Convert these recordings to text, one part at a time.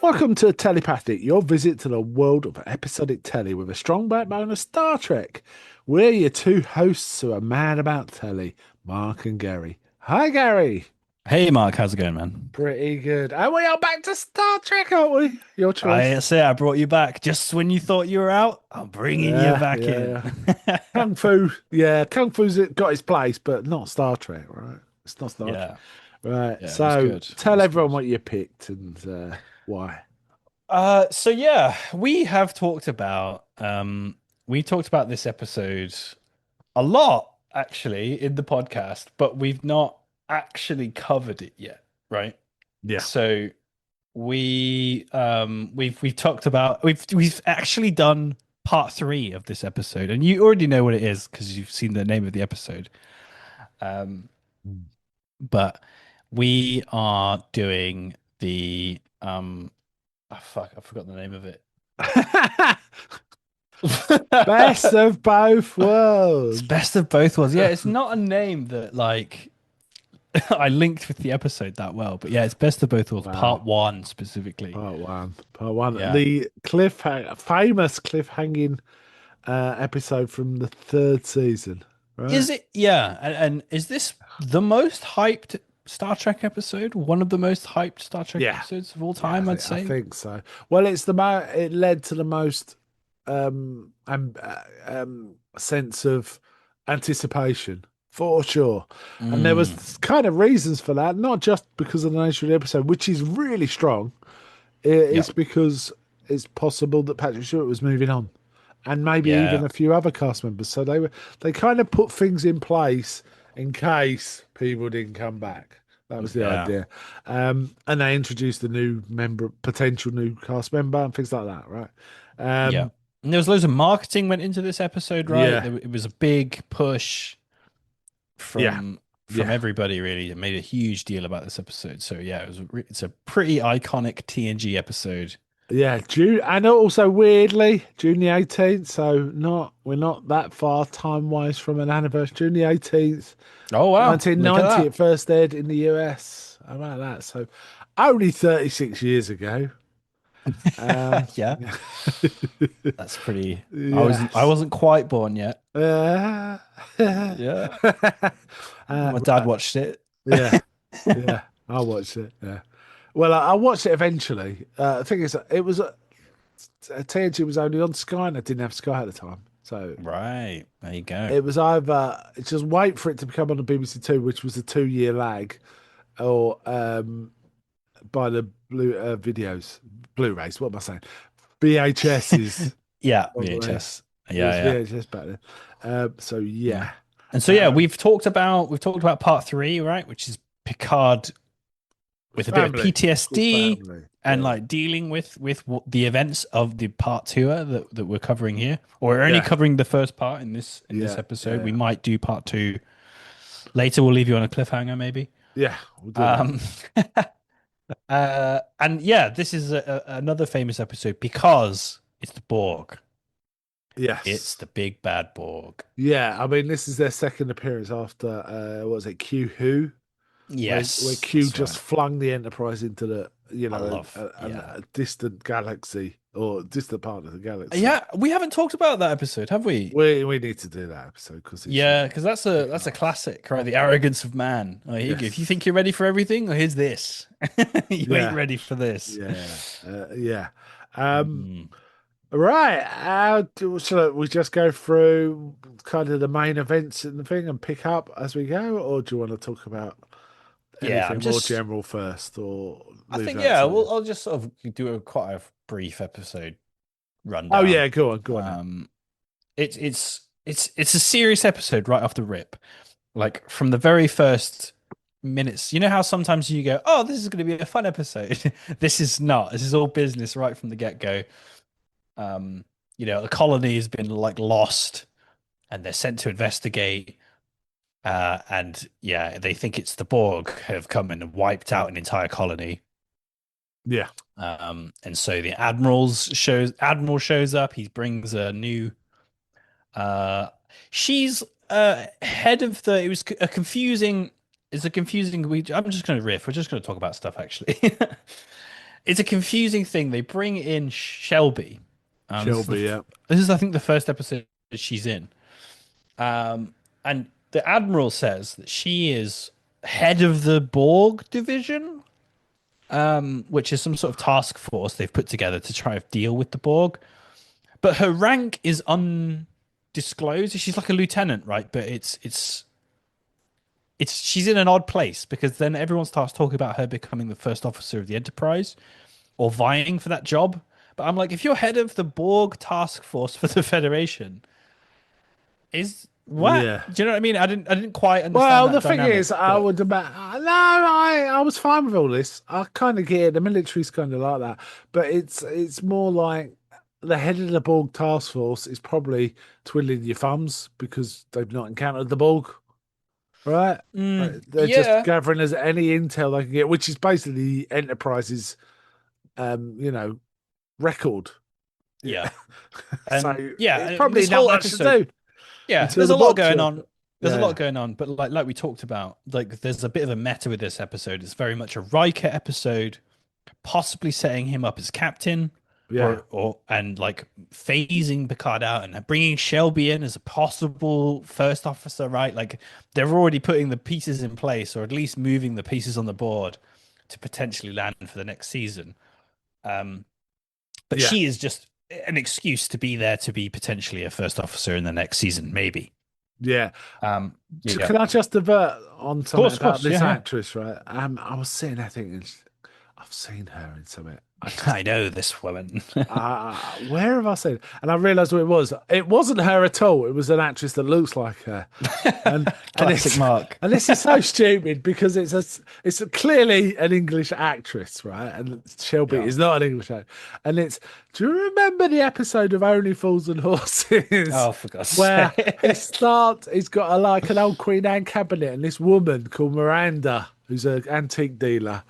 Welcome to Tellypathic, your visit to the world of episodic telly with a strong backbone of Star Trek. We're your two hosts who are mad about telly, Mark and Gary. Hi, Gary. Hey Mark, how's it going, man? Pretty good. And we are back to Star Trek, aren't we? Your choice. I say I brought you back just when you thought you were out. I'm bringing you Yeah, back yeah, in. yeah. Kung Fu, yeah, Kung Fu's got its place, but not Star Trek, right? It's not Star Trek. Yeah, Right. yeah, it was So good. It tell was everyone good. what you picked and why. So yeah, we have talked about we talked about this episode a lot actually in the podcast, but we've not actually covered it yet, right? Yeah. So we've talked about we've actually done part three of this episode, and you already know what it is because you've seen the name of the episode. Um, but we are doing the oh, fuck, I forgot the name of it. Best of both It's worlds. best of both worlds. Yeah, it's not a name that like I linked with the episode that well, but yeah, it's best of both worlds, Wow. part one specifically. Part one. Part one. Yeah. The famous cliffhanging episode from the third season, right? Is it? Yeah. And is this the most hyped Star Trek episode? One of the most hyped Star Trek Yeah. episodes of all Yeah, time, I'd I say. think so. Well, it led to the most sense of anticipation for sure. And there Mm, was kind of reasons for that, not just because of the nature of the episode, which is really strong. yeah. It's because it's possible that Patrick Stewart was moving on, and maybe even Yeah. a few other cast members. So they kind of put things in place in case people didn't come back. That was the Yeah. idea, and they introduced the new member, potential new cast member, and things like that. Right? Yeah. Um, And there was loads of marketing went into this episode, right? yeah, It was a big push yeah, from yeah. everybody really. It made a huge deal about this episode. So yeah, it's a pretty iconic TNG episode. Yeah, June, and also weirdly, June the 18th. So not we're not that far time wise from an anniversary. June the 18th, Oh wow, look at 1990, it that. first aired in the US. How about that? So only 36 years ago. Yeah, Yeah. that's pretty. I Yes. wasn't quite born yet. Uh, Yeah. My dad right. watched it. Yeah. Yeah. I watched it. Yeah. Well, I watched it eventually. The thing is, it was TNG was only on Sky, and I didn't have Sky at the time. So Right. There you go. it was either just wait for it to become on the BBC Two, which was a 2 year lag, or buy the Blu-rays. What am I saying? VHSs. Yeah, Probably. VHS. It was Yeah, VHS back then. So yeah. Yeah. yeah. And so yeah, Um, we've talked about part three, right? Which is Picard with a bit of family. It's called PTSD family. and Yeah. like dealing with the events of the part two that we're covering here. Or we're only Yeah. covering the first part in this Yeah. episode. We Yeah. might do part two later. We'll leave you on a cliffhanger, maybe. Yeah. We'll do that. Um, and yeah, this is another famous episode because it's the Borg. It's Yes. the big bad Borg. Yeah. I mean, this is their second appearance after what was it, Q Who? Where Yes, Q that's just right. flung the Enterprise into the I love, yeah. a distant galaxy or distant part of the galaxy. Yeah, we haven't talked about that episode, have we? We need to do that episode because it's Yeah, because that's a Picard. classic, right? The arrogance of man. Like, here you go. If you Yes. think you're ready for everything, well, here's this. You ain't Yeah. ready for this. Yeah. Yeah. Um, Mm. right. We just go through kind of the main events in the thing and pick up as we go, or do you want to talk about Yeah, anything more general first, or I leave think, that yeah, to? I'll just sort of do a quite a brief episode Oh rundown. yeah, go on then. Um, it's a serious episode right off the rip. Like from the very first minutes. You know how sometimes you go, "Oh, this is going to be a fun episode." This is not. This is all business right from the get-go. Um, the colony has been like lost and they're sent to investigate. And yeah, they think it's the Borg have come in and wiped out an entire colony. Yeah. And so the admiral shows up. He brings a new. Uh, she's head of the. It was a confusing. It's a confusing. I'm just going to riff. We're just going to talk about stuff actually. it's a confusing thing. They bring in Shelby. Shelby, yeah. This is, I think, the first episode that she's in. And the Admiral says that she is head of the Borg division, which is some sort of task force they've put together to try and deal with the Borg. But her rank is undisclosed. She's like a lieutenant, right? But it's she's in an odd place because then everyone starts talking about her becoming the first officer of the Enterprise or vying for that job. But I'm like, if you're head of the Borg task force for the Federation, is what? Yeah. Do you know what I mean? I didn't quite understand Well, the that thing dynamic, is, I but would about no, I was fine with all this. I kind of get it. The military's kind of like that, but it's more like the head of the Borg task force is probably twiddling your thumbs because they've not encountered the Borg, right? They're just yeah, gathering as any intel they can get, which is basically Enterprise's, you know, record. Yeah, yeah, so and yeah, it's probably this not whole much to episode, do yeah, until there's the a lot Borg going show. on. There's a lot Yeah, going on, but like we talked about, like there's a bit of a meta with this episode. It's very much a Riker episode, possibly setting him up as captain, yeah, or and like phasing Picard out and bringing Shelby in as a possible first officer, right? Like they're already putting the pieces in place, or at least moving the pieces on the board to potentially land for the next season. Um, but yeah. she is just an excuse to be there to be potentially a first officer in the next season, maybe. Yeah. Yeah, Can I just divert on something of about course, this yeah, yeah. actress, right? I was sitting there thinking, I've seen her in something. I just I know this woman. where have I seen it? And I realized what it was. It wasn't her at all. It was an actress that looks like her. And Classic it's Mark. and this is so stupid because clearly an English actress, right? And Shelby Yeah. is not an English actress. And it's do you remember the episode of Only Fools and Horses Oh, for God's where sake. he's got like an old Queen Anne cabinet and this woman called Miranda, who's an antique dealer,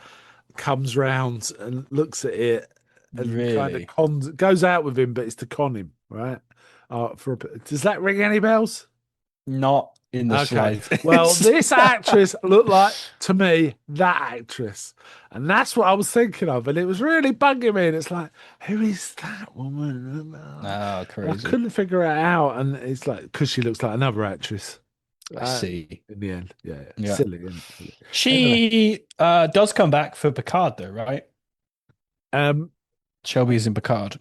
comes round and looks at it and kind of Really? goes out with him, but it's to con him, right? Does that ring any bells? Not in the Okay. Well, slightest. this actress looked like to me that actress, and that's what I was thinking of, and it was really bugging me. And it's like, who is that woman? Oh, And I crazy. couldn't figure it out, and it's like because she looks like another actress. I Uh, see. in the end, yeah, yeah. Yeah. Silly, isn't it? Silly. Anyway, She does come back for Picard though, right? um, Shelby's in Picard,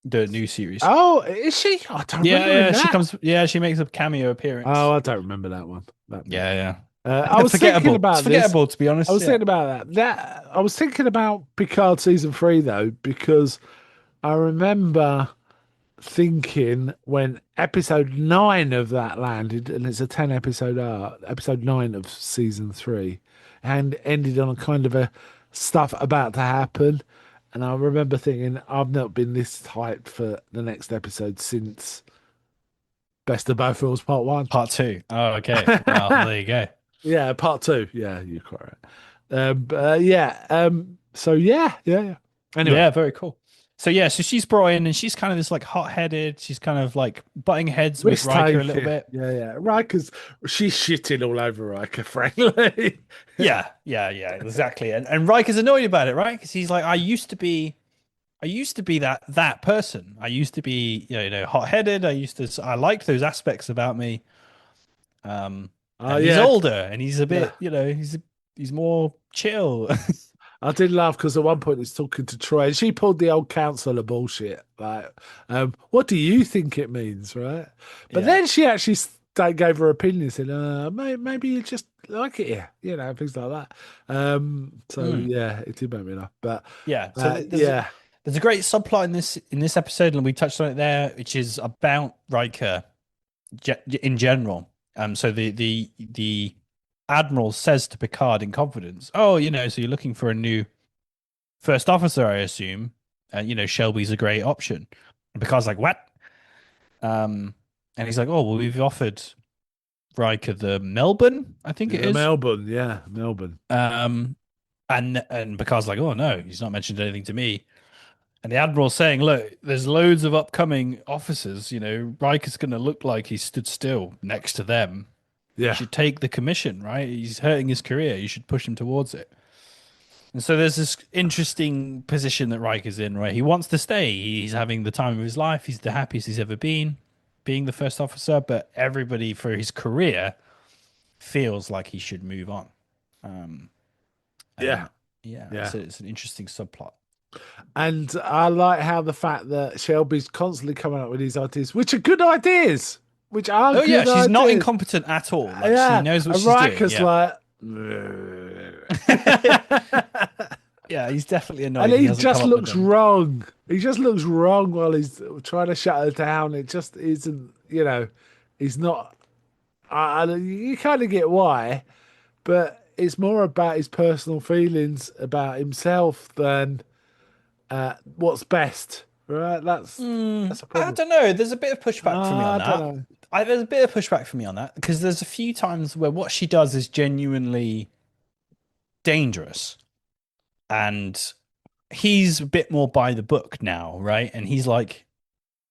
the new series. oh, is she? I don't Yeah, remember her in yeah, she that. comes. Yeah, she makes a cameo Oh, appearance. I don't remember that one. That bit. Yeah, I yeah. was thinking Forgettable. It's about this. forgettable to be I honest. was Yeah. thinking about that. I was thinking about Picard season three though, because I remember thinking when episode nine of that landed, and it's a 10 episode arc, episode nine of season three, and ended on a kind of a stuff about to happen. And I remember thinking, I've not been this hyped for the next episode since Best of Both Worlds Part One. Part two. Oh, okay. Well, there you go. Yeah, part two. Yeah, you're quite right. Yeah. So yeah, yeah, yeah. Anyway, Yeah, very cool. So yeah, so she's brought in and she's kind of this like hot-headed. She's kind of like butting heads with risk Riker a little taking. bit. Yeah, yeah. Riker's she's shitting all over Riker, frankly. Yeah, exactly. And Riker's annoyed about it, right? Because he's like, I used to be that person. I used to be, hot-headed. I liked those aspects about me. And he's Yeah, older and he's a yeah. bit, he's more chill. I did laugh because at one point he's talking to Troy, and she pulled the old counselor bullshit. Like, what do you think it means, right? But Yeah. then she actually gave her opinion, said, maybe you just like it here, things like that. So Mm. yeah, it did make me laugh. But Yeah. So yeah, there's a great subplot in this episode, and we touched on it there, which is about Riker in general. So the admiral says to Picard in confidence, "Oh, so you're looking for a new first officer, I assume, and Shelby's a great option." And Picard's like, "What?" And he's like, "Oh, well, we've offered Riker the Melbourne, I think it the is." Melbourne, yeah, Melbourne. And Picard's like, "Oh no, he's not mentioned anything to me." And the admiral's saying, "Look, there's loads of upcoming officers. Riker's going to look like he stood still next to them. You Yeah. should take the commission, right? He's hurting his career. You should push him towards it." And so there's this interesting position that Riker's in, right? He wants to stay. He's having the time of his life. He's the happiest he's ever been, being the first officer. But everybody for his career feels like he should move on. Um, Yeah, and yeah, yeah. it's an interesting subplot. And I like how the fact that Shelby's constantly coming up with these ideas, which are good ideas, which are Oh yeah, good she's not ideas. incompetent at all. Like she Yeah, knows what and she's doing. Riker's Yeah. like, Yeah, he's definitely and annoyed he he hasn't come just up with looks them. wrong. He just looks wrong while he's trying to shut her down. It just isn't, he's not. You kind of get why, but it's more about his personal feelings about himself than what's best. Right? That's a I problem. don't know. There's a bit of pushback for me on I don't that. know. There's a bit of pushback for me on that because there's a few times where what she does is genuinely dangerous, and he's a bit more by the book now, right? And he's like,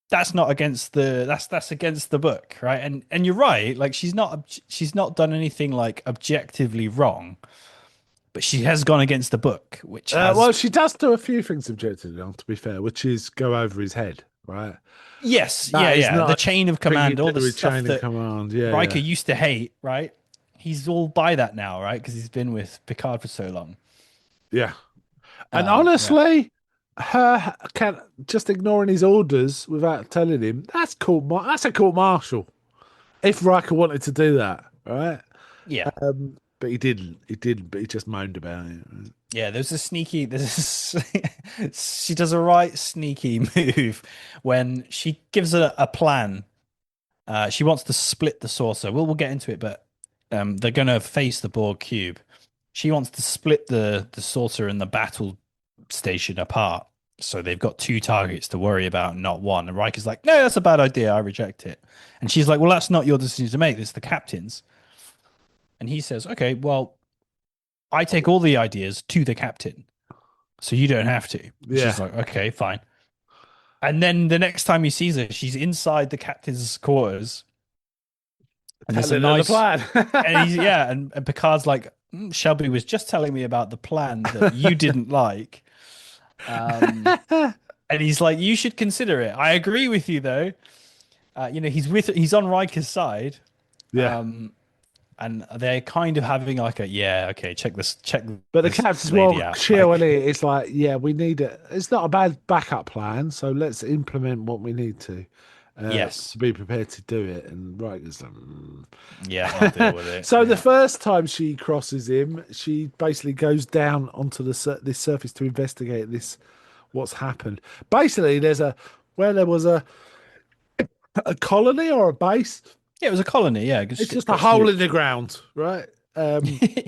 "That's not against the that's against the book, right?" And you're right. Like she's not done anything like objectively wrong, but she has gone against the book, which has Well, she does do a few things objectively wrong, to be fair, which is go over his head, right? yes, yeah, That is yeah. The not chain of a thing you command, all the do with stuff chain of that command. Yeah, Riker yeah, used to hate, right? He's all by that now, right? Because he's been with Picard for so long. yeah. And Yeah. honestly, her can just ignoring his orders without telling him that's a court martial. If Riker wanted to do that, right? Yeah. But he didn't. He didn't. But he just moaned about it. Right? Yeah, she does a right sneaky move when she gives a plan. She wants to split the saucer. We'll get into it, but they're going to face the Borg cube. She wants to split the saucer and the battle station apart. So they've got two targets to worry about, not one. And Riker's like, no, that's a bad idea. I reject it. And she's like, well, that's not your decision to make. It's the captain's. And he says, okay, well, I take all the ideas to the captain, so you don't have to. And Yeah, she's like, okay, fine. And then the next time he sees her, she's inside the captain's quarters, and there's a telling her the nice, plan. and he's yeah, and Picard's like, Shelby was just telling me about the plan that you didn't like, and he's like, you should consider it. I agree with you though. He's on Riker's side, Yeah. um, and they're kind of having like a yeah, okay, check But the this captain's lady more out. chill, and it's like, yeah, we need it. It's not a bad backup plan, so let's implement what we need to Yes, be prepared to do it. And right, it's like, yeah, I'll deal with it. so the Yeah, first time she crosses him, she basically goes down onto this surface to investigate this what's happened. Basically, there was a colony or a base. yeah, it was a colony. Yeah, It's just a got hole in nuked. the ground, right?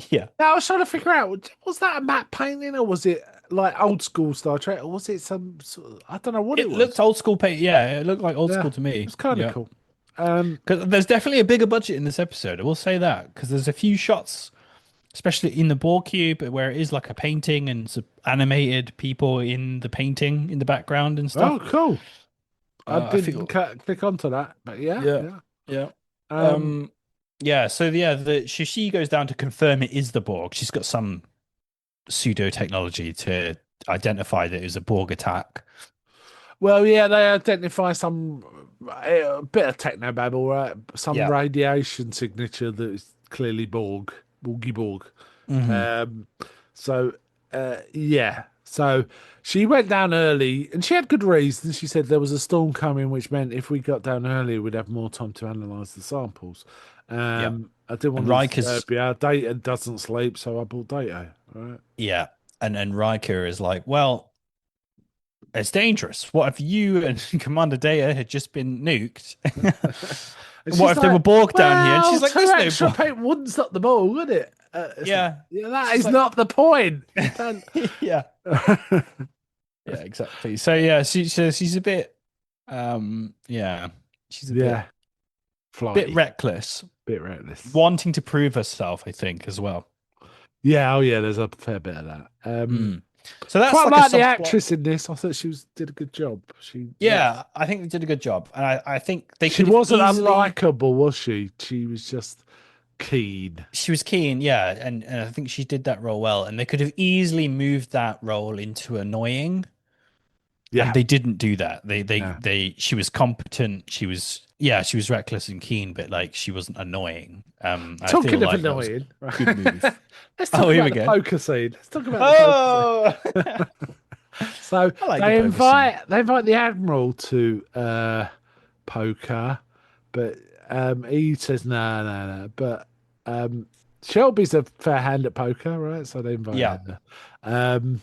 Yeah, Now I was trying to figure out, was that a matte painting or was it like old school Star Trek or was it some sort of, I don't know what it it looked was. old school. Yeah, it looked like old Yeah, school it to me. was kind of Yeah, cool. Um, because there's definitely a bigger budget in this episode. I will say that because there's a few shots, especially in the Borg cube, where it is like a painting and some animated people in the painting in the background and oh, stuff. cool. I I didn't feel click onto that, but yeah, yeah, yeah. yeah. Um, Um, yeah. So yeah, she goes down to confirm it is the Borg. She's got some pseudo technology to identify that it was a Borg attack. well, yeah, they identify some a bit of techno babble, right? Some Yeah. radiation signature that is clearly Borgy Borg. Hmm. Um, so yeah, so she went down early, and she had good reason. She said there was a storm coming, which meant if we got down early, we'd have more time to analyze the samples. Yeah. I didn't And want to disturb Riker's you. Our data doesn't sleep, so I bought data. Right? yeah, and Riker is like, well, it's dangerous. What if you and Commander Data had just been nuked? And What she's if there were like, Borg down here? And "Well, she's like, two there's no extra Borg. people wouldn't stop the ball, would it?" It's like, Yeah. yeah, that She's is like, not the point. You don't. yeah, yeah, exactly. So yeah, she's a bit, yeah, she's a Yeah, bit flighty, reckless, bit reckless. wanting to prove herself, I think, as well. Yeah, oh yeah, there's a fair bit of that. Mm. So that's Quite like a like the subplot. actress in this. I thought she did a good job. Yeah, I think they did a good job, and I think they She could have wasn't easily. unlikable, was she? She was just keen. She was keen, yeah, and I think she did that role well. And they could have easily moved that role into annoying, and Yeah, they didn't do that. yeah. She was competent. She was, yeah, she was reckless and keen, but like she wasn't annoying. I feel Talking of like that was a annoying, good right? move. Let's Oh, talk here about we the go. poker scene. Let's talk about the poker scene. Oh, So I like the poker scene. they invite the admiral to poker, but he says no, no, no. But um, Shelby's a fair hand at poker, right? So they invite Yeah. her. Um,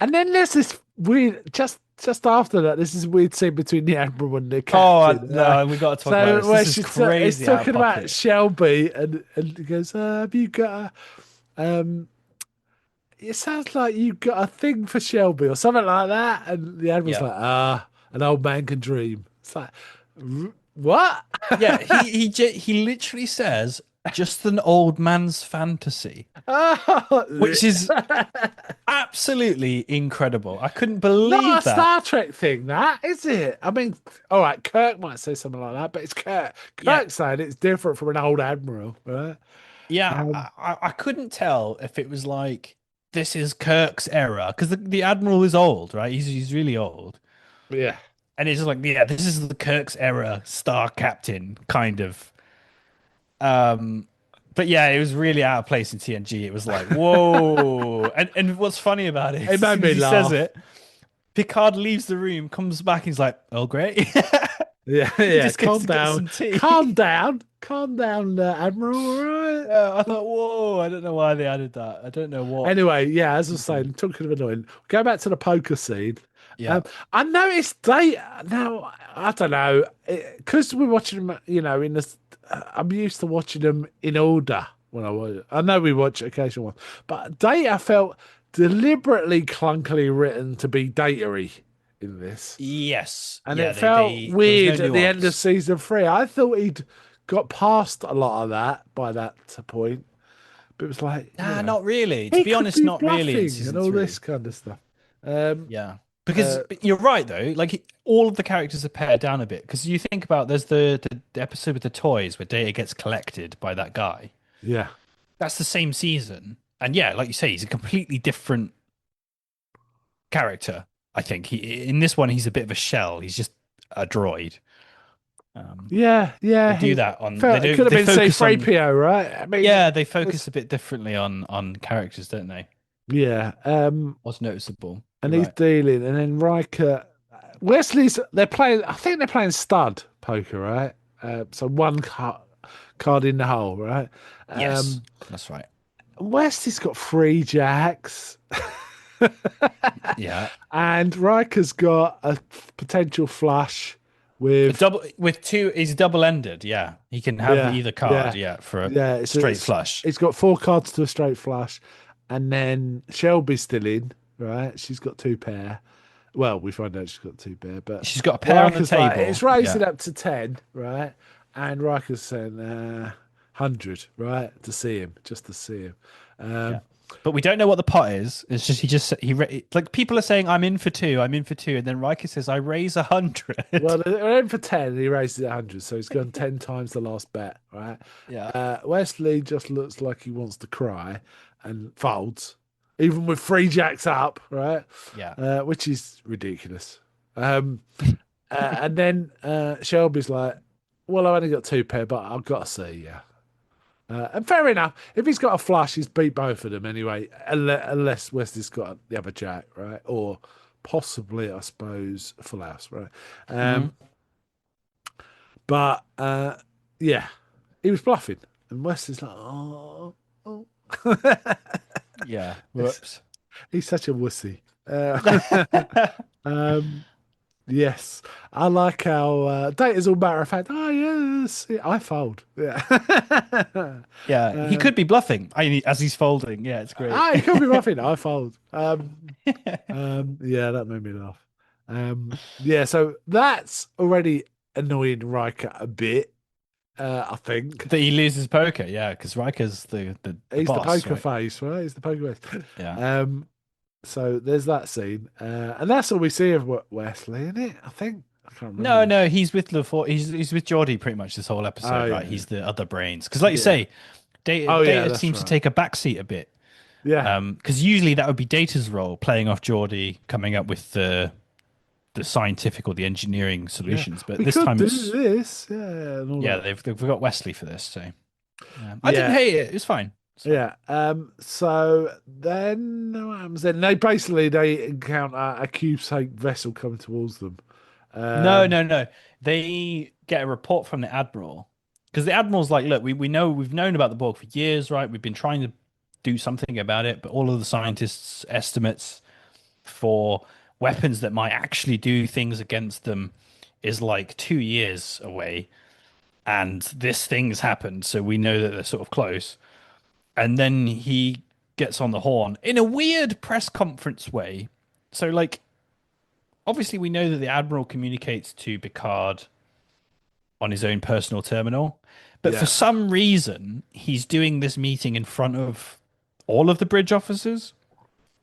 and then there's this weird just after that. This is a weird scene between the admiral and the Oh, captain, right? no, we got to talk about So this. This where is it's crazy out of talking about pocket. Shelby, and he goes, "Have you got a?" It sounds like you got a thing for Shelby or something like that. And the admiral's Yeah. like, an old man can dream. It's like, what? Yeah, he literally says just an old man's fantasy, Oh, which is absolutely incredible. I couldn't not a believe that. Star Trek thing, that is it? I mean, all right, Kirk might say something like that, but it's Kirk. Yeah. Kirk saying it's different from an old admiral, right? Yeah, Um, I couldn't tell if it was like this is Kirk's era because the Admiral is old, right? He's really old. yeah. And it's just like, yeah, this is the Kirk's era star captain kind of. Um, but yeah, it was really out of place in TNG. It was like, whoa. And what's funny about it is It as made soon as me he says laugh. it, Picard leaves the room, comes back, he's like, oh great. Yeah, He yeah. just goes Calm to get down. some tea. Calm down. Calm down, Admiral, all right? Yeah, I thought, whoa, I don't know why they added that. I don't know what Anyway, yeah, as I was he's doing. saying, talking of annoying, go back to the poker scene. Yeah. I noticed they now. I don't know because we're watching them. You know, in this, I'm used to watching them in order when I watch. I know we watch occasional ones, but Data felt deliberately clunkily written to be datery in this, Yes. and Yeah, it felt there was no weird at the end of nuance. season 3. I thought he'd got past a lot of that by that point, but it was like, Nah, not really. To he be could honest, be not really in bluffing and season all this three. kind of stuff. Um, Yeah. Because uh, but you're right though, like all of the characters are pared down a bit. Because you think about there's the episode with the toys where Data gets collected by that guy. yeah, That's the same season. And yeah, like you say, he's a completely different character. I think he in this one he's a bit of a shell. He's just a droid. Um, yeah, they yeah. do He that on they felt it could don't have they been focus on C-3PO, right? I mean, yeah, they it's focus a bit differently on characters, don't they? yeah. What's noticeable. And You're he's right. dealing, and then Riker, Wesley's. They're playing. I think they're playing stud poker, right? So one card in the hole, right? Yes, Um, that's right. Wesley's got 3 jacks, Yeah. and Riker's got a potential flush A with double with two is double-ended. Yeah, he can have yeah, either card. yeah, Yeah, for a yeah. straight flush. It's got 4 cards to a straight flush, and then Shelby's still in, right? She's got 2 pair. Well, we find out she's got 2 pair, but She's got a pair on the Riker's like table. it's raising Yeah, up to 10, right? And Riker's saying 100, right, to see him, just to see him. yeah. Um, But we don't know what the pot is. It's just like people are saying I'm in for two, I'm in for two, and then Riker says I raise 100. well, they're in for 10, and he raises it 100, so he's gone 10 times the last bet, right? Yeah, Wesley just looks like he wants to cry and folds, even with 3 jacks up, right? yeah, Which is ridiculous. And then Shelby's like, "Well, I only got 2 pair, but I've got to see, yeah." And fair enough. If he's got a flush, he's beat both of them anyway, unless Wesley's got the other jack, right? Or possibly, I suppose, full house, right? hmm Um, but yeah, he was bluffing, and Wesley's like, "Oh, oh." yeah. It's- Whoops. he's such a wussy. Um, yes, I like how Data's all matter of fact. Oh yes, yeah, I fold. Yeah. Yeah, he um, could be bluffing. As he's folding. Yeah, it's great. it could be muffin. I fold. Yeah, that made me laugh. Yeah, so that's already annoying Riker a bit. I think That he loses poker. Yeah, because Riker's the he's the boss, poker right? face, right? He's the poker face. Yeah. So there's that scene, and that's all we see of Wesley, isn't it? I think I can't No, remember. no, he's with LaForge. He's with Geordie pretty much this whole Oh episode, right? yeah, He's the other brains. Because, like you yeah, say, Oh yeah, Data that's seems to right. take a backseat a bit. Yeah, Because usually that would be Data's role, playing off Geordie, coming up with the scientific or the engineering yeah. solutions. But We this could time do it's this, yeah, and all yeah, that. they've got Wesley for this. So I didn't Yeah, hate it. It was fine. It's fine. yeah. So then what happens then? They encounter a cube-shaped vessel coming towards them. No, Um, no, no. They get a report from the admiral because the admiral's like, look, we know we've known about the Borg for years, right? We've been trying to do something about it, but all of the scientists' estimates for weapons that might actually do things against them is like 2 years away. And this thing's happened, so we know that they're sort of close. And then he gets on the horn in a weird press conference way. So, like, obviously, we know that the admiral communicates to Picard on his own personal terminal, but for yeah, some reason, he's doing this meeting in front of all of the bridge officers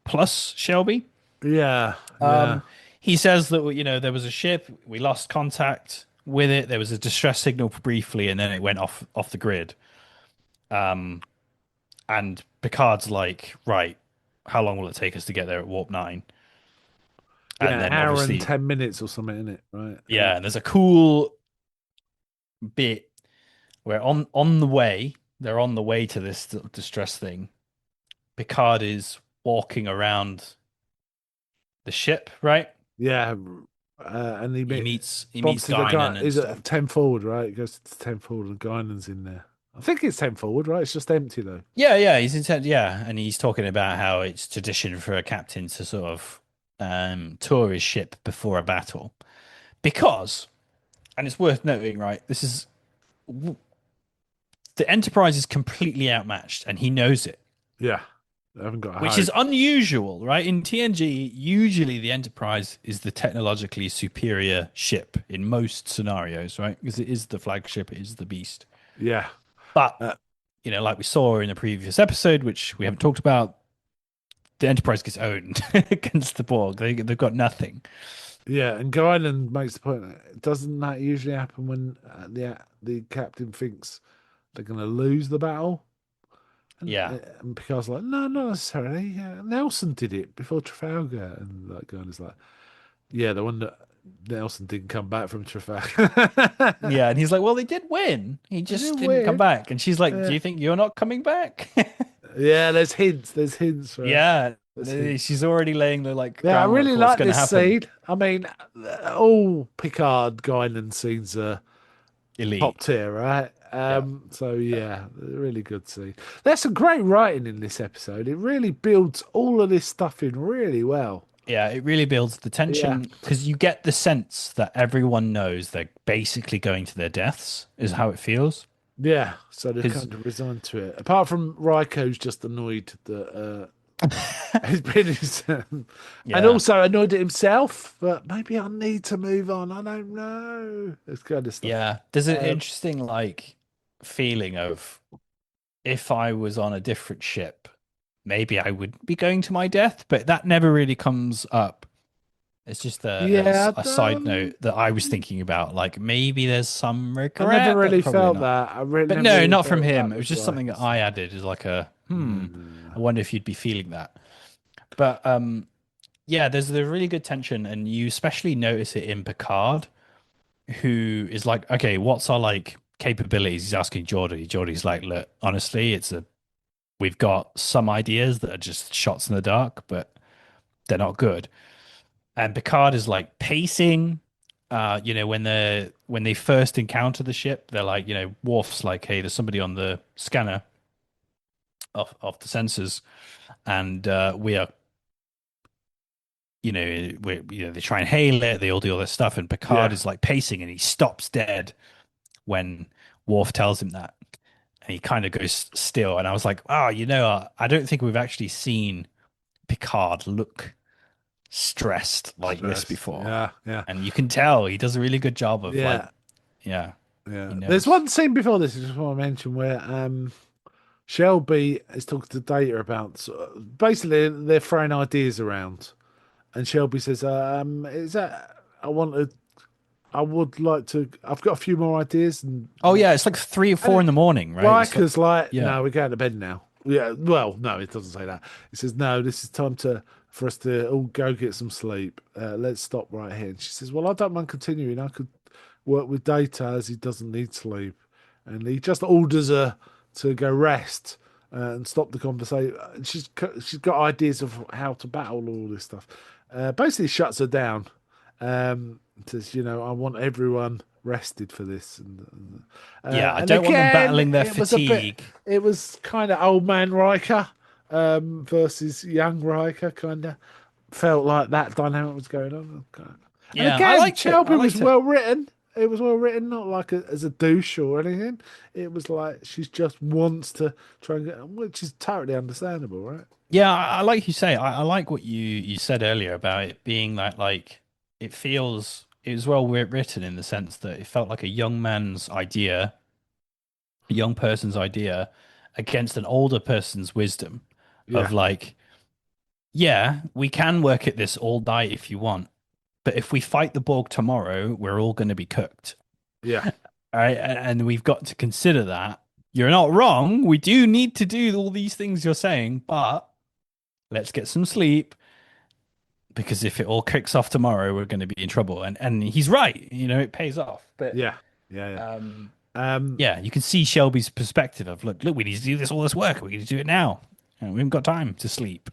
plus Shelby. yeah, yeah, Um, he says that there was a ship, we lost contact with it. There was a distress signal briefly, and then it went off the grid. Um, and Picard's like, right, how long will it take us to get there at warp 9? And yeah. then Hour and obviously, 10 minutes or something in it, right? yeah, and there's a cool bit where on the way, they're on the way to this distress thing. Picard is walking around the ship, right? Yeah, and He meets bumps into the guy. Guinan and Is it stuff. 10 forward, right? It goes to 10 forward and Guinan's in there. I think it's 10 forward, right? It's just empty though. Yeah, yeah, he's intent. Yeah, and he's talking about how it's tradition for a captain to sort of tour his ship before a battle because, and it's worth noting, right? This is the Enterprise is completely outmatched, and he knows it, Yeah, I haven't got a which hope. is unusual, right? In TNG, usually the Enterprise is the technologically superior ship in most scenarios, right? Because it is the flagship, it is the beast. Yeah, But uh, like we saw in the previous episode, which we haven't talked about, the Enterprise gets owned against the Borg. They've got nothing. yeah. And Guinan makes the point. Doesn't that usually happen when the captain thinks they're going to lose the battle? Yeah, And Picard's like, no, not necessarily. Nelson did it before Trafalgar, and like Guinan's like, yeah, the one that Nelson didn't come back from Trafalgar. yeah, and he's like, "Well, they did win. He Is it just didn't come weird? back." And she's like, "Do Yeah. you think you're not coming back?" Yeah, there's hints. There's hints, right? Yeah, There's hints. she's already laying the like Yeah, I groundwork really for what's like going to this happen. scene. I mean, all Picard, Guinan scenes are top Elite. tier, right? Yeah, So yeah, really good scene. There's some great writing in this episode. It really builds all of this stuff in really well. yeah, it really builds the Yeah, tension because you get the sense that everyone knows they're basically going to their deaths, is how it feels. yeah. So they've Because kind of resigned to it. Apart from Raiko's just annoyed that he's been and yeah, also annoyed at himself. But maybe I need to move on. I don't know. This kind of stuff. yeah, there's an Um, interesting like feeling of if I was on a different ship, maybe I would be going to my death, but that never really comes up. It's just yeah, a side note that I was thinking about. Like maybe there's some I never regret, but really probably felt not. that. But Never no, really not from felt him. that It was was just something that Riker's I thing. added as like a I Mm. wonder if you'd be feeling that. But yeah, there's the really good tension, and you especially notice it in Picard, who is like, okay, what's our like capabilities? He's asking Geordie. Geordie's like, look, honestly, we've got some ideas that are just shots in the dark, but they're not good. And Picard is like pacing. When they first encounter the ship, they're like, Worf's like, hey, there's somebody on the scanner of the sensors, and we are, they try and hail it. They all do all this stuff, and Picard Yeah, is like pacing, and he stops dead when Worf tells him that, and he kind of goes still. And I was like, oh, I don't think we've actually seen Picard look stressed like this stressed. before. Yeah, yeah, And you can tell he does a really good job of like, yeah, yeah, he yeah. There's knows. one scene before this I just want to mention where Shelby is talking to Data about basically they're throwing ideas around, and Shelby says, "Is that I want to I would like to. I've got a few more ideas, Oh yeah, it's like 3 or 4 in and the morning, right? It's like Riker's like, yeah, no, we're going to bed now. Yeah, well, no, it doesn't say that. It says, no, this is time for us to all go get some sleep. Let's stop right here. And she says, well, I don't mind continuing. I could work with Data as he doesn't need sleep, and he just orders her to go rest and stop the conversation. She's got ideas of how to battle all this stuff. Basically, shuts her down. Says, I want everyone rested for this, yeah. I and don't want them again, battling their fatigue. it was kind of old man Riker versus young Riker, kind of felt like that dynamic was going on. And Yeah, I again, liked it. I Shelby was liked it. well written. It was well written, not like as a douche or anything. It was like she's just wants to try and get, which is totally understandable, right? Yeah, I like you say. I like what you said earlier about it being that like it was well written in the sense that it felt like a young man's idea, a young person's idea against an older person's wisdom of Yeah, like, yeah, we can work at this all night if you want, but if we fight the Borg tomorrow, we're all going to be cooked. yeah, All right, and we've got to consider that. You're not wrong. We do need to do all these things you're saying, but let's get some sleep because if it all kicks off tomorrow, we're going to be in trouble. And he's right. It pays off. But yeah, yeah, um, yeah. yeah, you can see Shelby's perspective of look, we need to do all this work. We need to do it now. And we haven't got time to sleep.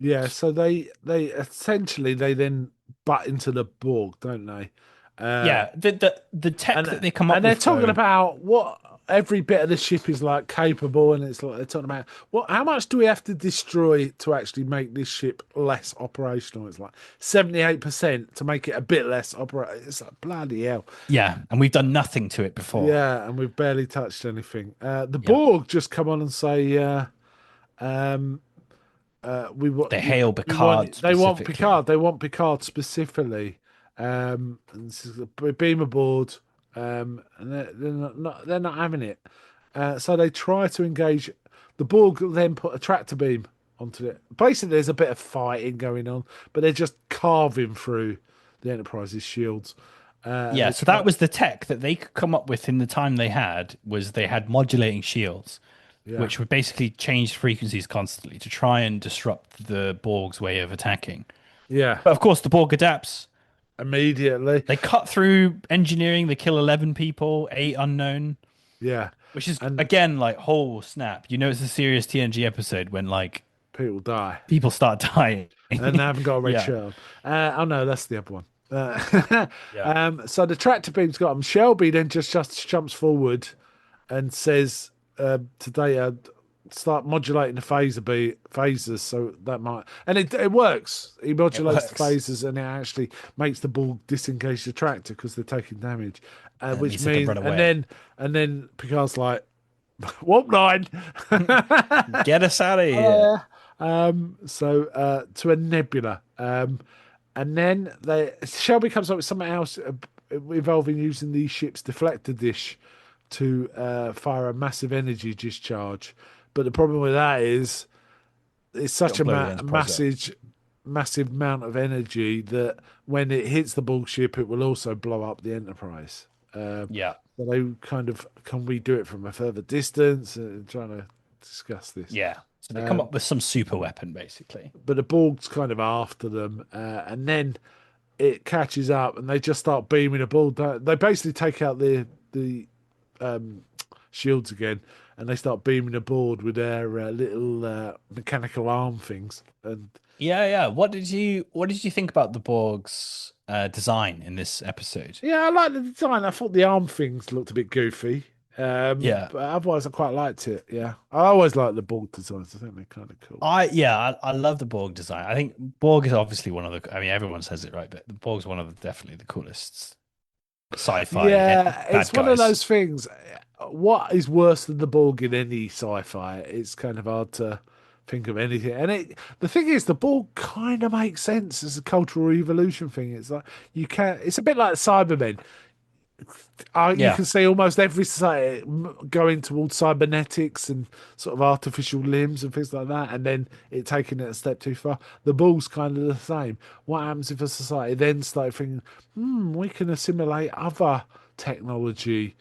Yeah, so they essentially they then butt into the Borg, don't they? Uh, Yeah, the tech that and they come up and they're with talking though. about what every bit of the ship is like capable, and it's like they're talking about how much do we have to destroy to actually make this ship less operational? It's like 78% to make it a bit less operational. It's like bloody hell. Yeah, and we've done nothing to it before. Yeah, and we've barely touched anything. The Yeah, Borg just come on and say, um, we want they hail you want Picard they want specifically. Picard. They want Picard specifically. And this is a beam aboard. And they're not having it. So they try to engage. The Borg then put a tractor beam onto it. Basically, there's a bit of fighting going on, but they're just carving through the Enterprise's shields. And Yeah, they so try, that was the tech that they could come up with in the time they had was they had modulating shields, yeah, which would basically change frequencies constantly to try and disrupt the Borg's way of attacking. yeah, But of course, the Borg adapts. immediately, They cut through engineering. They kill 11 people, 8 unknown, yeah, which is and again like whole snap. It's a serious TNG episode when like people die. people start dying. And they haven't got a red Yeah, shirt on. Oh no, that's the other one. Uh, yeah. so the tractor beam's got him. Shelby then just jumps forward and says to Data, start modulating the phasers, so that might and it works. He It modulates the works. phasers and it actually makes the ball disengage the tractor because they're taking damage, And it which means they can means run away. and then Picard's like, warp line. Get us out of here. Uh, to a nebula. And then Shelby comes up with something else involving using the ship's deflector dish to fire a massive energy discharge. But the problem with that is it's such It'll a blow the Enterprise up. massive amount of energy that when it hits the bull ship, it will also blow up the Enterprise. Yeah. So they kind of can we do it from a further distance? Trying to discuss this. Yeah. So they come Um, up with some super weapon, basically. but the Borg's kind of after them, and then it catches up, and they just start beaming a ball. They basically take out the um, shields again, and they start beaming aboard with their little mechanical arm things. And Yeah, yeah. What did you think about the Borg's design in this episode? yeah, I like the design. I thought the arm things looked a bit goofy, Yeah. but otherwise I quite liked it. Yeah, I always like the Borg designs. I think they're kind of cool. I love the Borg design. I think Borg is obviously one of the I mean everyone says it right, but the Borg's one of the definitely the coolest sci-fi Yeah, bad it's one of guys. those things. What is worse than the Borg in any sci-fi? It's kind of hard to think of anything. And the thing is, the Borg kind of makes sense as a cultural evolution thing. It's like you can. It's a bit like Cybermen. You Yeah, can see almost every society going towards cybernetics and sort of artificial limbs and things like that, and then it taking it a step too far. The ball's kind of the same. What happens if a society then start thinking, we can assimilate other technology,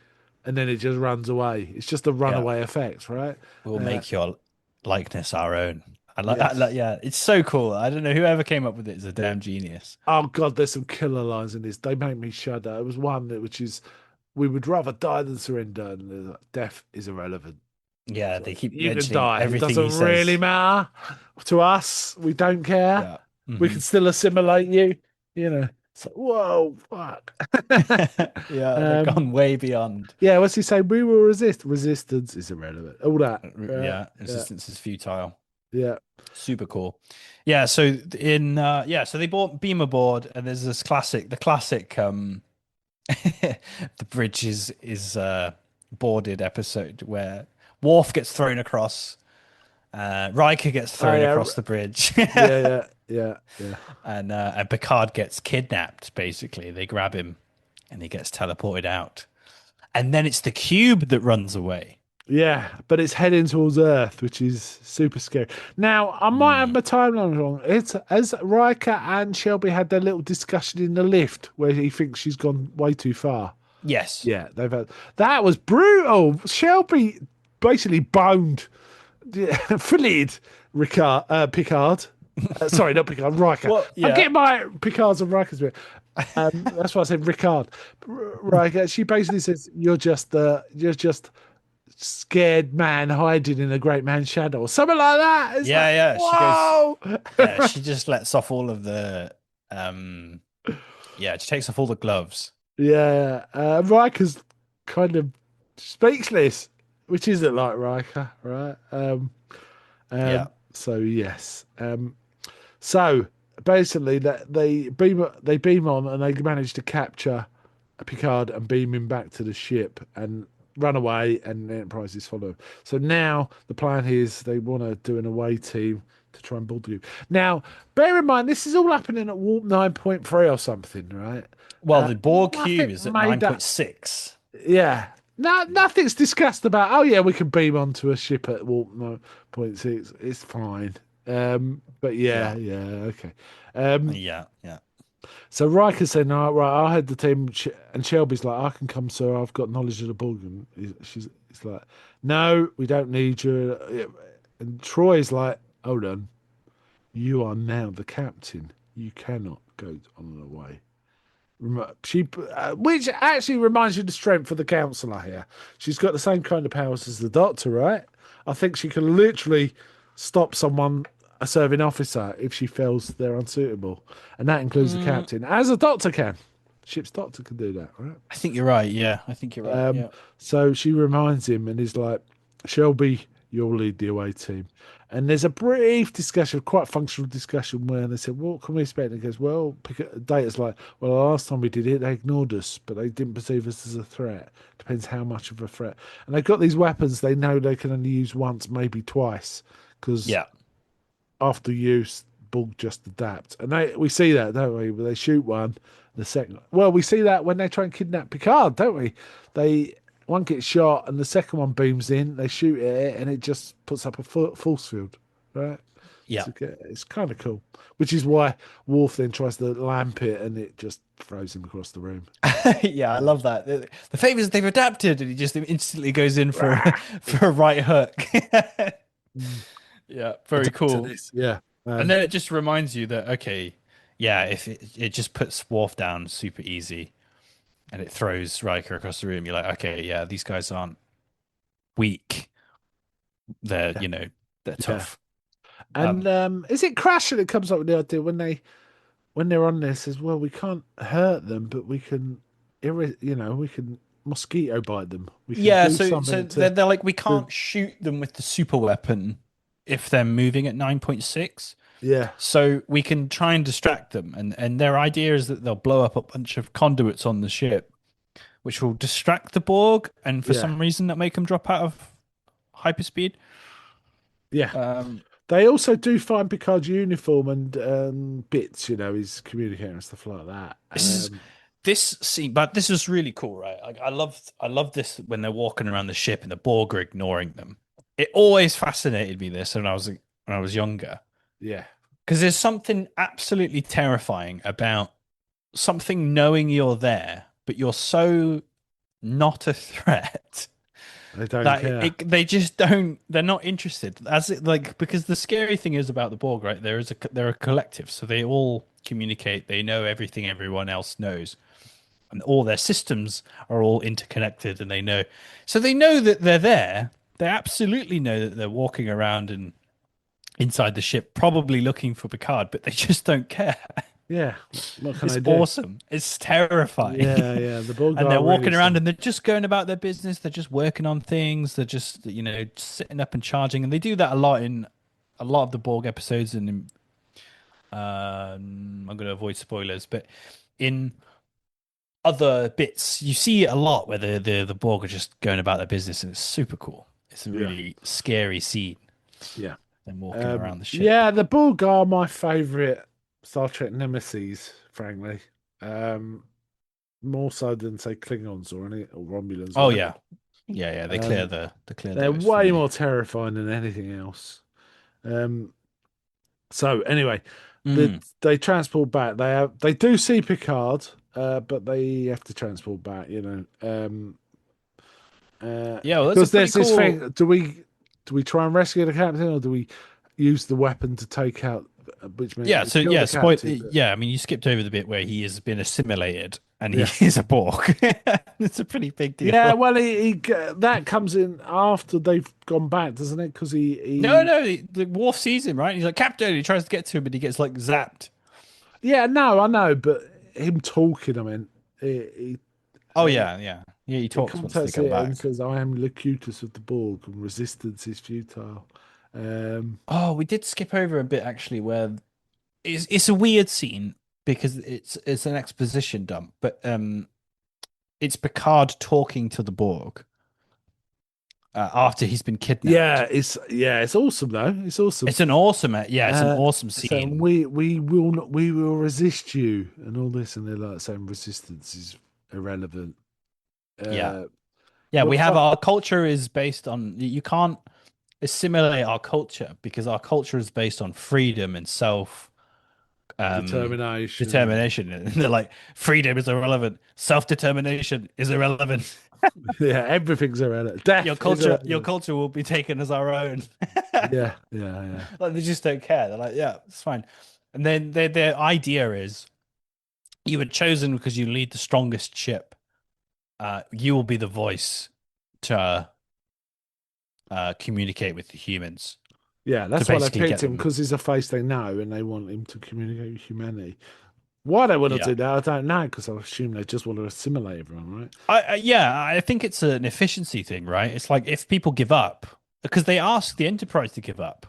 and then it just runs away. It's just a yeah. runaway effect, right? We'll Uh, make your likeness our own. yes. Yeah, it's so cool. I don't know whoever came up with it is a damn genius. Oh God, there's some killer lines in this. They make me shudder. It was one which is, "We would rather die than surrender," and there's like, death is irrelevant. Yeah, It's they like, keep you can mentioning die. It everything doesn't he really says. matter to us. We don't care. Yeah. We can Hmm. still assimilate you. You know. It's like, whoa, fuck. Yeah, they've um, gone way beyond. yeah. What's he say? We will resist. Resistance is irrelevant. All that. Right? Yeah, Yeah. resistance is futile. Yeah. Super cool. Yeah, so so they bought beam aboard and there's this classic the classic the bridge is boarded episode where Worf gets thrown across, Riker gets Oh thrown yeah. across the bridge, Yeah. Yeah. Yeah. Yeah. and Picard gets kidnapped. Basically, they grab him, and he gets teleported out. And then it's the cube that runs away. Yeah, but it's heading towards Earth, which is super scary. Now, I might have Mm. my timeline wrong. It's as Riker and Shelby had their little discussion in the lift where he thinks she's gone way too far. Yes. Yeah, they've had that was brutal. Shelby basically boned, filleted Picard. Sorry, not Picard, Riker. Well, I'm yeah. getting my Picards and Rikers bit. That's why I said Ricard. Riker. She basically says, you're just scared man hiding in a great man's shadow or something like that. It's like, Yeah, yeah. She goes, whoa. yeah, she just lets off all of the yeah, she takes off all the gloves. Yeah, Riker's kind of speechless, which isn't like Riker, right? Yeah. So yes, so basically that they beam on and they manage to capture Picard and beam him back to the ship and run away, and the Enterprise is following. So now the plan is they want to do an away team to try and build the group. Now, bear in mind this is all happening at warp 9.3 or something, right? Well, the Borg cube Nothing is at made that. 9.6. Yeah. No, nothing's discussed about. Oh yeah, we can beam onto a ship at warp 9.6. It's fine. But yeah, Yeah. yeah, okay. Um, Yeah. Yeah. so Riker said, "No, right, I'll head the team." And Shelby's like, "I can come, sir. I've got knowledge of the Borg." And he's like, "No, we don't need you." And Troy's like, "Hold on, you are now the captain. You cannot go on the way." She, which actually reminds you of the strength of the counselor here. She's got the same kind of powers as the Doctor, right? I think she can literally stop someone, a serving officer, if she feels they're unsuitable, and that includes the Mm, captain, as a Doctor can. Ship's Doctor can do that, right? I think you're right. Yeah, I think you're right. Um, Yeah. so she reminds him and is like, Shelby, you'll lead the away team. And there's a brief discussion, quite functional discussion, where they said, what can we expect? And he goes, well, Data's like, well, the last time we did it, they ignored us, but they didn't perceive us as a threat. Depends how much of a threat. And they've got these weapons they know they can only use once, maybe twice, because Yeah. after use, Borg just adapt. And we see that, don't we? They shoot one, the second. Well, we see that when they try and kidnap Picard, don't we? They one gets shot, and the second one beams in. They shoot at it, and it just puts up a force field, right? Yeah. It's kind of cool. Which is why Worf then tries to lamp it, and it just throws him across the room. Yeah, I love that. The favors they've adapted, and he just instantly goes in for for a right hook. Mm. Yeah, very Adapt to cool. this, yeah. And then it just reminds you that okay, yeah, if it just puts Worf down super easy and it throws Riker across the room, you're like, okay, yeah, these guys aren't weak. They're, Yeah, they're yeah. tough. And Um, is it Crash that comes up with the idea when they're on this as well? We can't hurt them, but we can, we can mosquito bite them. We can yeah, do so something to. they're like we to can't shoot them with the super weapon if they're moving at 9.6. yeah, So we can try and distract them, and their idea is that they'll blow up a bunch of conduits on the ship, which will distract the Borg, and for yeah, some reason that make them drop out of hyperspeed. yeah. Um, They also do find Picard's uniform and bits, his communicator and stuff like that. this is this scene, but this is really cool, right? Like I love this when they're walking around the ship and the Borg are ignoring them. It always fascinated me this when I was younger Yeah, because there's something absolutely terrifying about something knowing you're there, but you're so not a threat they don't that care. they just don't. They're not interested. As it like because the scary thing is about the Borg, right? They're a collective, so they all communicate. They know everything everyone else knows, and all their systems are all interconnected, and they know. So they know that they're there. They absolutely know that they're walking around and inside the ship, probably looking for Picard, but they just don't care. Yeah, what can It's I do? awesome. It's terrifying. Yeah, yeah. The Borg And are they're really walking around strong. and they're just going about their business. They're just working on things. They're just, sitting up and charging. And they do that a lot in a lot of the Borg episodes. And I'm going to avoid spoilers, but in other bits, you see it a lot where the Borg are just going about their business, and it's super cool. It's a Yeah, really scary scene. yeah. Them walking around the ship. Yeah, the Borg are my favorite Star Trek nemesis, frankly. Um, More so than say Klingons or any or Romulans or Oh whatever. yeah, yeah. Um, They clear they're those for way me. more terrifying than anything else. Um, so anyway, Mm. they transport back. They do see Picard, but they have to transport back. Yeah, well, that's a Because pretty there's this cool. thing. Do we try and rescue the captain, or do we use the weapon to take out? Which meant Yeah, we so kill yeah, the captain. But yeah, I mean, you skipped over the bit where he has been assimilated and yeah, he is a Borg. It's a pretty big yeah. deal. Well, that comes in after they've gone back, doesn't it? Because No, he no, the Worf sees him, right? He's like, Captain, he tries to get to him, but he gets like zapped. yeah, no, I know, but him talking, I mean, he, Oh he, yeah, yeah. Yeah, he he talks once they contacts come it and back. says, "I am Locutus of the Borg, and resistance is futile." Um, Oh, we did skip over a bit actually where it's a weird scene because it's an exposition dump, but it's Picard talking to the Borg after he's been kidnapped. it's awesome though. It's awesome. It's an awesome, yeah, it's an Uh, awesome so scene. we will resist you and all this, and they're like saying resistance is irrelevant. Yeah. Uh, Yeah, we what have fun our culture is based on you can't assimilate our culture because our culture is based on freedom and self um determination. determination. And they're like, freedom is irrelevant, self-determination is irrelevant. Yeah, everything's irrelevant. Death is Your irrelevant. culture will be taken as our own. Yeah, yeah, yeah, Like they just don't care. They're like, yeah, it's fine. And then their idea is you were chosen because you lead the strongest ship. You will be the voice to communicate with the humans yeah. to That's why they basically picked get him them. because he's a face they know, and they want him to communicate with humanity. Why they want to Yeah. do that, I don't know, because I assume they just want to assimilate everyone, right? Yeah, I think it's an efficiency thing, right? It's like if people give up, because they ask the Enterprise to give up,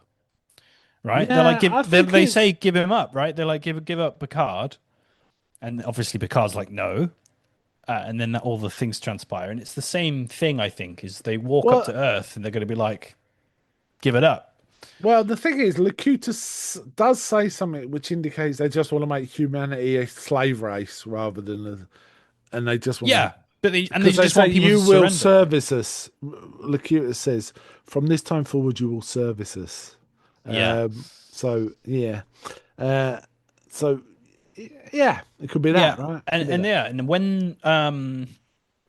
right? They're like, Yeah, I think they it's say give him up, right? They're like, give up Picard, and obviously Picard's like, no, and then all the things transpire, and it's the same thing. I think is they walk up well. to Earth and they're going to be like, give it up. Well, the thing is, Locutus does say something which indicates they just want to make humanity a slave race rather than and they just want to, Yeah, but they because they just say want people to you will surrender. service us. Locutus says, from this time forward, you will service us. Yeah, So yeah, uh, so yeah, it could be that, yeah, right? Could be and that. yeah, and when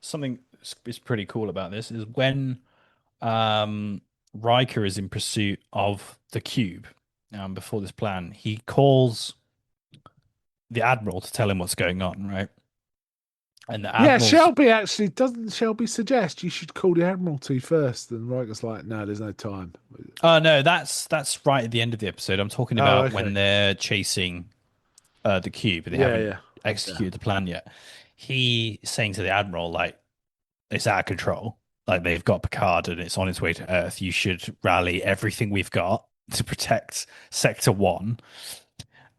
something is pretty cool about this is when Riker is in pursuit of the cube before this plan. He calls the Admiral to tell him what's going on, right? And the Yeah, Admiral's, Shelby actually doesn't Shelby suggest you should call the Admiralty first, and Riker's like, no, there's no time. oh no, that's right at the end of the episode. I'm talking Oh, about okay. when they're chasing the cube, but they Yeah, haven't yeah, yeah, executed the plan yet. He is saying to the Admiral, like, it's out of control. Like they've got Picard and it's on its way to Earth. You should rally everything we've got to protect Sector 1.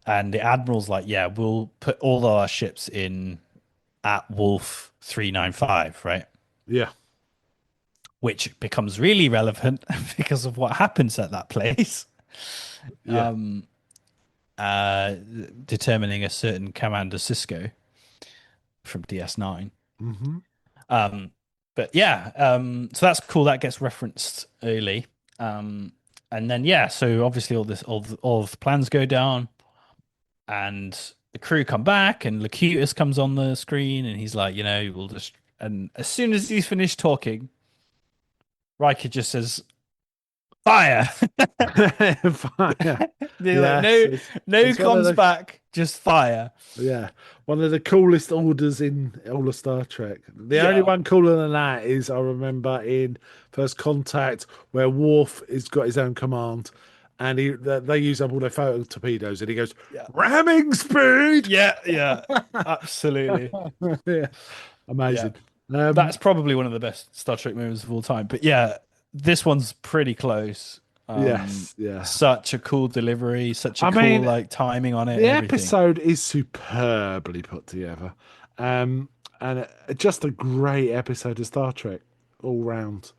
And the Admiral's like, yeah, we'll put all our ships in at Wolf 395, right? yeah, Which becomes really relevant because of what happens at that place, yeah. uh, determining a certain Commander Cisco. from DS9. Hmm. Um, but yeah, so that's cool. That gets referenced early. Um, and then yeah, so obviously all of the plans go down, and the crew come back, and Locutus comes on the screen, and he's like, we'll just. And as soon as he's finished talking, Riker just says, "Fire!" Fire. They're like, Yes, no, no it's one of comms the back, just fire. yeah, one of the coolest orders in all of Star Trek. The only Yeah, one cooler than that is I remember in First Contact where Worf has got his own command, and they use up all their photo torpedoes, and he goes yeah, ramming speed. yeah, yeah, absolutely. Yeah, Yeah, amazing. that's probably one of the best Star Trek movies of all time. But yeah, this one's pretty close. Yes, yeah. Such a cool delivery, such a I cool mean, like timing on it the and everything. episode is superbly put together, um, and just a great episode of Star Trek all round.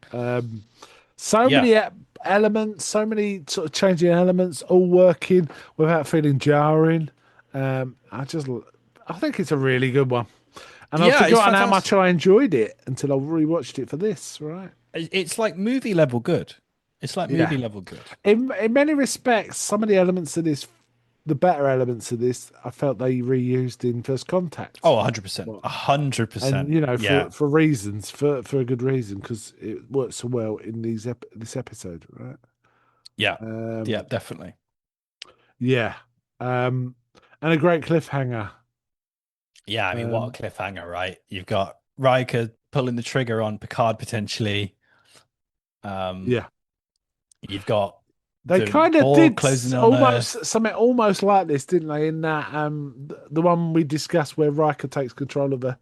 So Yeah, many elements, so many sort of changing elements, all working without feeling jarring. I think it's a really good one, and I've yeah, it's forgotten how much fantastic. I enjoyed it until I rewatched it for this. Right? It's like movie level good. It's like Yeah. movie level good. In many respects, some of the elements of this, the better elements of this, I felt they reused in First Contact. Oh, 100%. Well, and 100%. Yeah. for reasons, for a good reason, because it works so well in this episode, right? Yeah. Yeah, Um, definitely. yeah, um, and a great cliffhanger. Yeah, I mean, what Um, a cliffhanger, right? You've got Riker pulling the trigger on Picard potentially. Um, yeah, you've got they the kind of Borg did closing on Earth. almost something almost like this, didn't they? In that the one we discussed where Riker takes control of a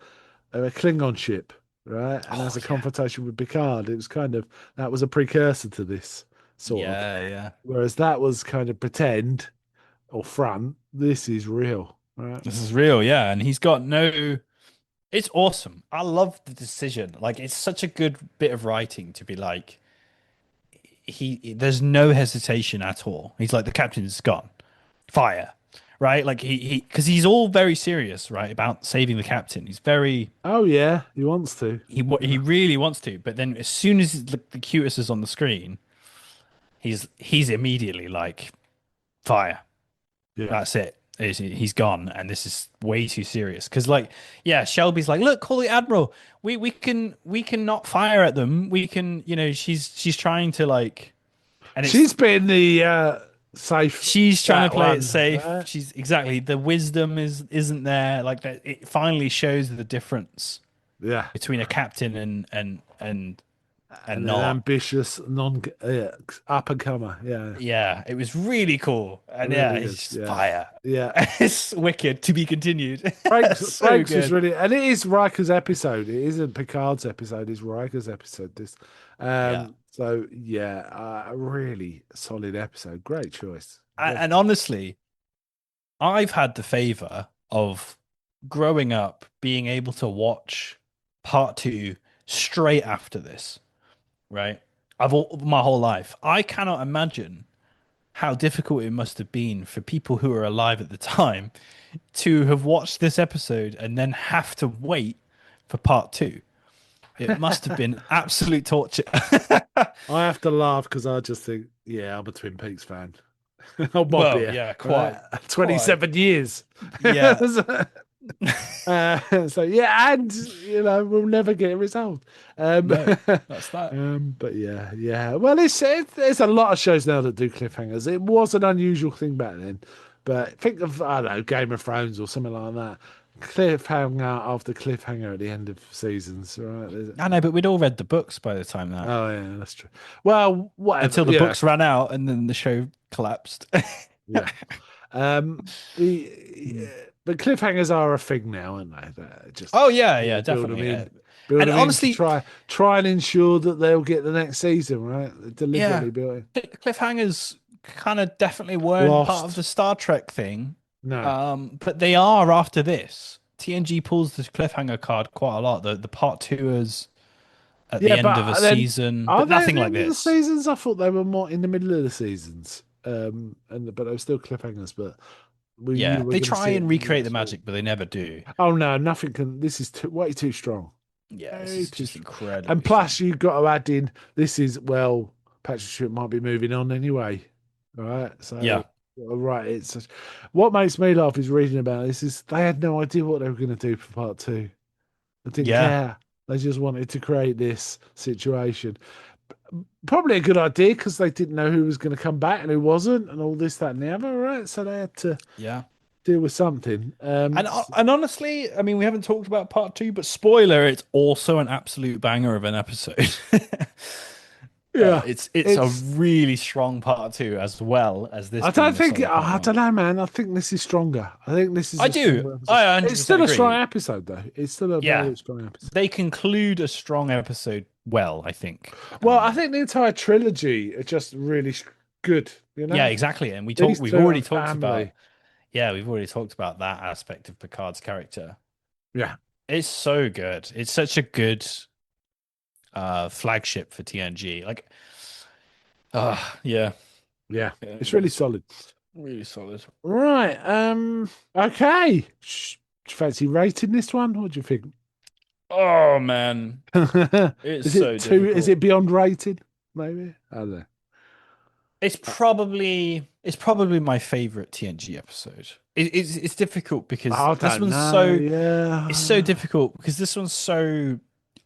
Klingon ship, right? And Oh has a yeah. confrontation with Picard. It was kind of that was a precursor to this, sort of. Yeah, yeah. Whereas that was kind of pretend or front. This is real, right? This is real, yeah. And he's got no it's awesome. I love the decision. Like it's such a good bit of writing to be like there's no hesitation at all. He's like the captain's gone. Fire. Right? Like he because he's all very serious, right, about saving the captain. He's very Oh yeah, he wants to. he really wants to, but then as soon as the Cutis is on the screen, he's immediately like fire. Yeah. That's it. He's gone, and this is way too serious. Because, like, yeah, Shelby's like, look, call the admiral. We can not fire at them. We can, she's trying to like, and it's She's been the safe she's trying to that play it one, safe. right? She's exactly the wisdom isn't there. Like that, it finally shows the difference Yeah. between a captain and And an not. ambitious non up and comer. Yeah. Yeah, it was really cool, It and yeah, really he's is. just Yeah. fire. Yeah. It's wicked to be continued. So Frakes was good. really, and it is Riker's episode. It isn't Picard's episode. It's Riker's episode. This, Yeah. so yeah, a really solid episode. Great choice. And honestly, I've had the favor of growing up being able to watch part two straight after this, right? My whole life. I cannot imagine how difficult it must have been for people who were alive at the time to have watched this episode and then have to wait for part two. It must have been absolute torture. I have to laugh because I just think, yeah, I'm a Twin Peaks fan. Hold my Well, beer, yeah, right? quite. 27 years. Yeah, So yeah, and we'll never get it resolved. Um, no, that's that. but yeah, yeah. Well, there's a lot of shows now that do cliffhangers. It was an unusual thing back then, but think of I don't know Game of Thrones or something like that. Cliffhanger after cliffhanger at the end of seasons, right? I know, but we'd all read the books by the time that Oh yeah, that's true. Well, whatever. until the Yeah, books ran out and then the show collapsed. yeah. The Mm. but cliffhangers are a thing now, aren't they? They're just Oh yeah, yeah, build them definitely. in, build And them in to honestly, try and ensure that they'll get the next season, right? They're yeah, deliberately built in. cliffhangers kind of definitely weren't part of Lost. the Star Trek thing. No. But they are after this. TNG pulls the cliffhanger card quite a lot. The part twoers at the Yeah, end of a but then season, are but they at nothing the like end of the this. seasons? I thought they were more in the middle of the seasons. And but they were still cliffhangers, but You Yeah, were they going to try see it and in the recreate the next week. magic, but they never do. Oh no, nothing can. This is way too strong. Yeah, this Way is too just strong. And incredibly plus, strong. you've got to add in. This is well, Patrick Stewart might be moving on anyway. All right, so Yeah, all right. What makes me laugh is reading about this. Is they had no idea what they were going to do for part two. They didn't yeah, care. They just wanted to create this situation. Probably a good idea because they didn't know who was going to come back and who wasn't, and all this, that, and the other. Right, so they had to yeah. deal with something. And honestly, I mean, we haven't talked about part two, but spoiler, it's also an absolute banger of an episode. Yeah, It's a it's. really strong part two as well as this I don't being a think. solid part I one. don't know, man. I think this is stronger. I think this is I a do. stronger episode. I It's 100% still a strong agree. episode, though. It's still a Yeah, very strong episode. they conclude a strong episode well, I think. Well, I think the entire trilogy are just really good. You Yeah, know, exactly. And these we've two already are talked family. about yeah, we've already talked about that aspect of Picard's character. Yeah, It's so good. It's such a good flagship for TNG. Like yeah. yeah. Yeah, It's really really solid. solid. Really solid. Right. Okay. Fancy rating this one? What do you think? Oh man, it's Is so it too? Is difficult. it beyond rated? Maybe. I don't know. It's probably my favorite TNG episode. It's difficult because I this don't one's know. so it's so Yeah. difficult because this one's so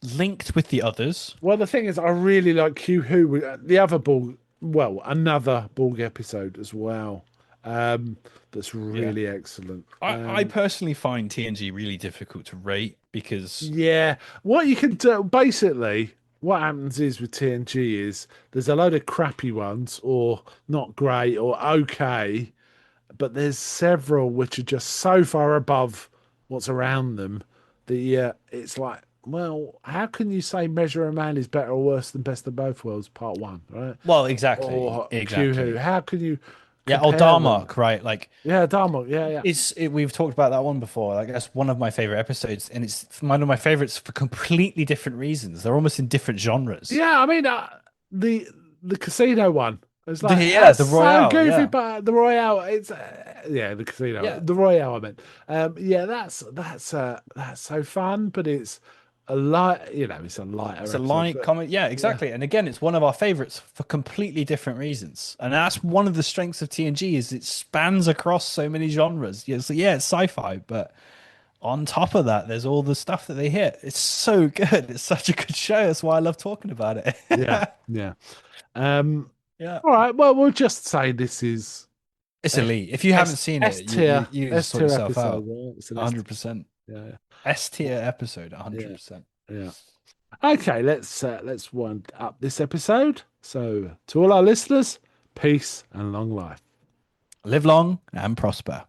linked with the others. Well, the thing is, I really like Q Who, the other Borg, well, another Borg episode as well. That's Yeah. really excellent. I personally find TNG really difficult to rate because Yeah, what you can do, basically, what happens is with TNG is there's a load of crappy ones, or not great, or okay, but there's several which are just so far above what's around them that it's like, well, how can you say Measure a Man is better or worse than Best of Both Worlds Part One, right? well, exactly, Or Q Who? exactly. How can you Yeah, or compare them? Darmok, right? Like Yeah, Dharma. Yeah, yeah, we've talked about that one before. Like that's one of my favorite episodes, and it's one of my favorites for completely different reasons. They're almost in different genres. yeah. I mean, the the casino one. It's like Yeah, that's the so Royale. goofy, Yeah, but the Royale. It's yeah, the casino, yeah. the Royale. I meant, yeah, that's so fun, but it's a light. You know, it's a lighter It's a episode, light but comment. Yeah, yeah, exactly. And again, it's one of our favorites for completely different reasons. And that's one of the strengths of TNG is it spans across so many genres. Yeah, it's sci-fi, but on top of that, there's all the stuff that they hit. It's so good. It's such a good show. That's why I love talking about it. yeah, yeah. Um, Yeah. all right. Well, we'll just say this is It's S elite. If you haven't seen S it, tier you just S sort tier yourself episode. out. Right? It's an S tier. 100%. Yeah, S yeah, tier episode, yeah, 100%. yeah. Okay, let's wind up this episode. So, to all our listeners, peace and long life. Live long and prosper.